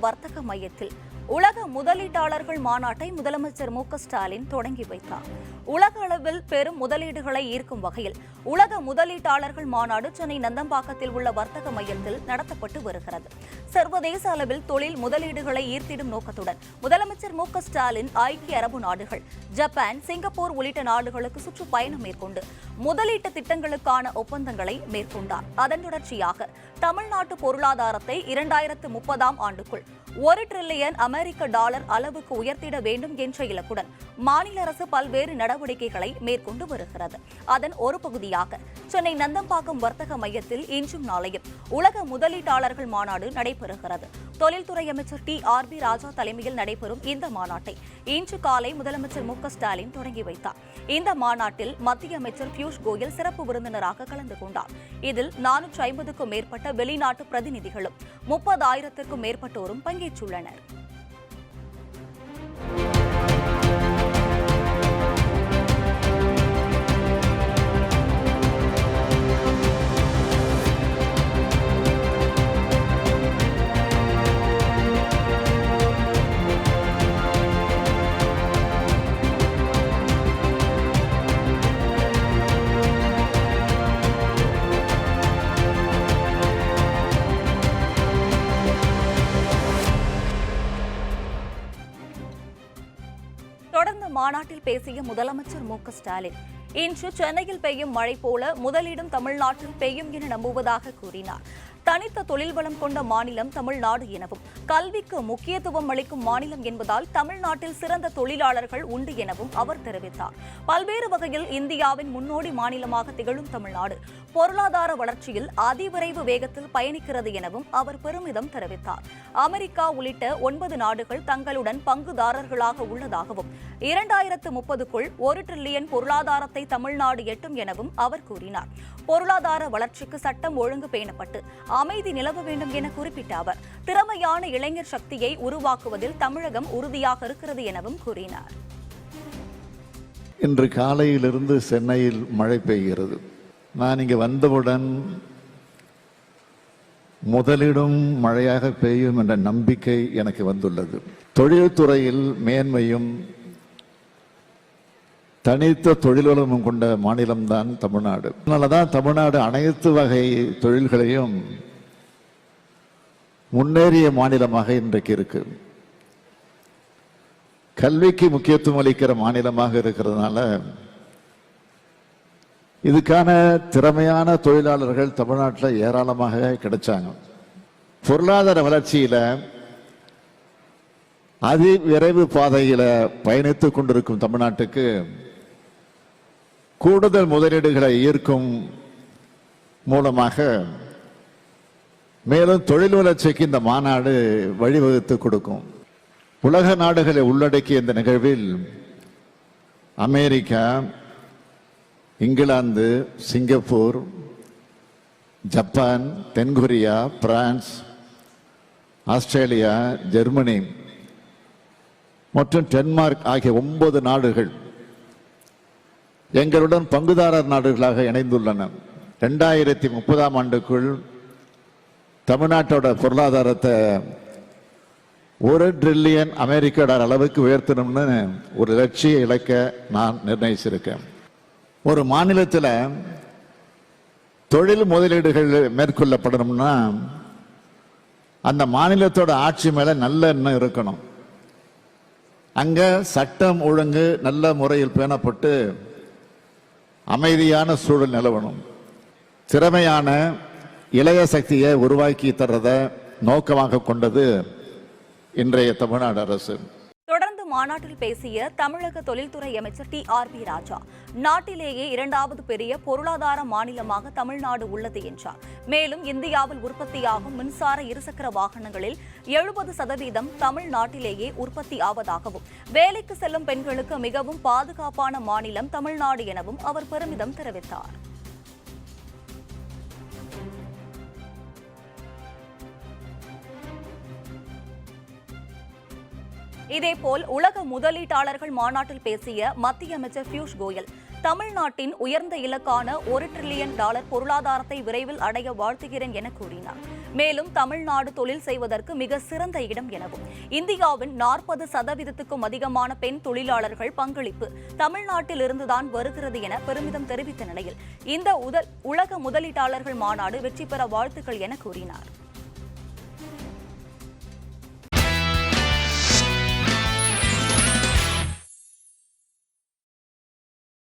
வர்த்தக மையத்தில் உலக முதலீட்டாளர்கள் மாநாட்டை முதலமைச்சர் ஸ்டாலின் தொடங்கி வைத்தார். உலக அளவில் பெரும் முதலீடுகளை ஈர்க்கும் வகையில் உலக முதலீட்டாளர்கள் மாநாடு சென்னை நந்தம்பாக்கத்தில் உள்ள வர்த்தக மையத்தில் நடத்தப்பட்டு வருகிறது. சர்வதேச அளவில் தொழில் முதலீடுகளை ஈர்த்திடும் நோக்கத்துடன் முதலமைச்சர் ஸ்டாலின் ஐக்கிய அரபு நாடுகள், ஜப்பான், சிங்கப்பூர் உள்ளிட்ட நாடுகளுக்கு சுற்றுப்பயணம் மேற்கொண்டு முதலீட்டு திட்டங்களுக்கான ஒப்பந்தங்களை மேற்கொண்டார். அதன் தொடர்ச்சியாக தமிழ்நாட்டு பொருளாதாரத்தை 2030ஆம் ஆண்டுக்குள் $1 டிரில்லியன் அமெரிக்க டாலர் அளவுக்கு உயர்த்திட வேண்டும் என்ற இலக்குடன் மாநில அரசு பல்வேறு நடவடிக்கைகளை மேற்கொண்டு வருகிறது. அதன் ஒரு பகுதியாக சென்னை நந்தம்பாக்கம் வர்த்தக மையத்தில் இன்றும் நாளையும் உலக முதலீட்டாளர்கள் மாநாடு நடைபெறுகிறது. தொழில்துறை அமைச்சர் TRB ராஜா தலைமையில் நடைபெறும் இந்த மாநாட்டை இன்று காலை முதலமைச்சர் ஸ்டாலின் தொடங்கி வைத்தார். இந்த மாநாட்டில் மத்திய அமைச்சர் பியூஷ் கோயல் சிறப்பு விருந்தினராக கலந்து கொண்டார். இதில் 450க்கும் மேற்பட்ட வெளிநாட்டு பிரதிநிதிகளும் 30,000க்கும் மேற்பட்டோரும் பங்கேற்றுள்ளனர். தொடர்ந்து மாநாட்டில் பேசிய முதலமைச்சர் ஸ்டாலின் இன்று சென்னையில் பெய்யும் மழை போல முதலிடம் தமிழ்நாட்டில் பெய்யும் என நம்புவதாக கூறினார். தனித்த தொழில் வளம் கொண்ட மாநிலம் தமிழ்நாடு எனவும் கல்விக்கு முக்கியத்துவம் அளிக்கும் மாநிலம் என்பதால் தமிழ்நாட்டில் சிறந்த தொழிலாளர்கள் உண்டு எனவும் அவர் தெரிவித்தார். பல்வேறு வகையில் இந்தியாவின் முன்னோடி மாநிலமாக திகழும் தமிழ்நாடு பொருளாதார வளர்ச்சியில் அதிவிரைவு வேகத்தில் பயணிக்கிறது எனவும் அவர் பெருமிதம் தெரிவித்தார். அமெரிக்கா உள்ளிட்ட 9 நாடுகள் தங்களுடன் பங்குதாரர்களாக உள்ளதாகவும் 2030க்குள் $1 டிரில்லியன் பொருளாதாரத்தை தமிழ்நாடு எட்டும் எனவும் அவர் கூறினார். பொருளாதார வளர்ச்சிக்கு சட்டம் ஒழுங்கு பேணப்பட்டு அமைதி நிலவ வேண்டும் என குறிப்பிட்ட அவர் திறமையான இளைஞர் சக்தியை உருவாக்குவதில் தமிழகம் உறுதியாக இருக்கிறது எனவும் கூறினார். இன்று காலையிலிருந்து சென்னையில் மழை பெய்கிறது. நான் இங்கு வந்தவுடன் முதலிடம் மழையாக பெய்யும் என்ற நம்பிக்கை எனக்கு வந்துள்ளது. தொழில்துறையில் மேன்மையும் தனித்த தொழில் வளமும் கொண்ட மாநிலம்தான் தமிழ்நாடு. அதனாலதான் தமிழ்நாடு அனைத்து வகை தொழில்களையும் முன்னேறிய மாநிலமாக இன்றைக்கு இருக்கு. கல்விக்கு முக்கியத்துவம் அளிக்கிற மாநிலமாக இருக்கிறதுனால இதுக்கான திறமையான தொழிலாளர்கள் தமிழ்நாட்டில் ஏராளமாக கிடைச்சாங்க. பொருளாதார வளர்ச்சியில அதிவிரைவு பாதையில பயணித்துக் கொண்டிருக்கும் தமிழ்நாட்டுக்கு கூடுதல் முதலீடுகளை ஈர்க்கும் மூலமாக மேலும் தொழில் வளர்ச்சிக்கு இந்த மாநாடு வழிவகுத்து கொடுக்கும். உலக நாடுகளை உள்ளடக்கிய இந்த நிகழ்வில் அமெரிக்கா, இங்கிலாந்து, சிங்கப்பூர், ஜப்பான், தென்கொரியா, பிரான்ஸ், ஆஸ்திரேலியா, ஜெர்மனி மற்றும் டென்மார்க் ஆகிய 9 நாடுகள் எங்களுடன் பங்குதாரர் நாடுகளாக இணைந்துள்ளன. 2030ஆம் ஆண்டுக்குள் தமிழ்நாட்டோட பொருளாதாரத்தை $1 டிரில்லியன் அமெரிக்க டாலர் அளவுக்கு உயர்த்தணும்னு ஒரு லட்சிய இலக்கை நான் நிர்ணயிச்சிருக்கேன். ஒரு மாநிலத்தில் தொழில் முதலீடுகள் மேற்கொள்ளப்படணும்னா அந்த மாநிலத்தோட ஆட்சி மேல நல்ல எண்ணம் இருக்கணும். அங்க சட்டம் ஒழுங்கு நல்ல முறையில் பேணப்பட்டு அமைதியான சூழல் நிலவணும். திறமையான இளைய சக்தியை உருவாக்கி தர்றத நோக்கமாக கொண்டது இன்றைய தமிழ்நாடு அரசு. தொடர்ந்து மாநாட்டில் பேசிய தமிழக தொழில்துறை அமைச்சர் TRB ராஜா நாட்டிலேயே 2வது பெரிய பொருளாதார மாநிலமாக தமிழ்நாடு உள்ளது என்றார். மேலும் இந்தியாவில் உற்பத்தியாகும் மின்சார இருசக்கர வாகனங்களில் 70% தமிழ்நாட்டிலேயே உற்பத்தி ஆவதாகவும் வேலைக்கு செல்லும் பெண்களுக்கு மிகவும் பாதுகாப்பான மாநிலம் தமிழ்நாடு எனவும் அவர் பெருமிதம் தெரிவித்தார். இதேபோல் உலக முதலீட்டாளர்கள் மாநாட்டில் பேசிய மத்திய அமைச்சர் பியூஷ் கோயல் தமிழ்நாட்டின் உயர்ந்த இலக்கான $1 டிரில்லியன் பொருளாதாரத்தை விரைவில் அடைய வாழ்த்துகிறேன் என கூறினார். மேலும் தமிழ்நாடு தொழில் செய்வதற்கு மிக சிறந்த இடம் எனவும் இந்தியாவின் 40%க்கும் அதிகமான பெண் தொழிலாளர்கள் பங்களிப்பு தமிழ்நாட்டில் இருந்துதான் வருகிறது என பெருமிதம் தெரிவித்த நிலையில் இந்த உலக முதலீட்டாளர்கள் மாநாடு வெற்றி பெற வாழ்த்துக்கள் என கூறினார்.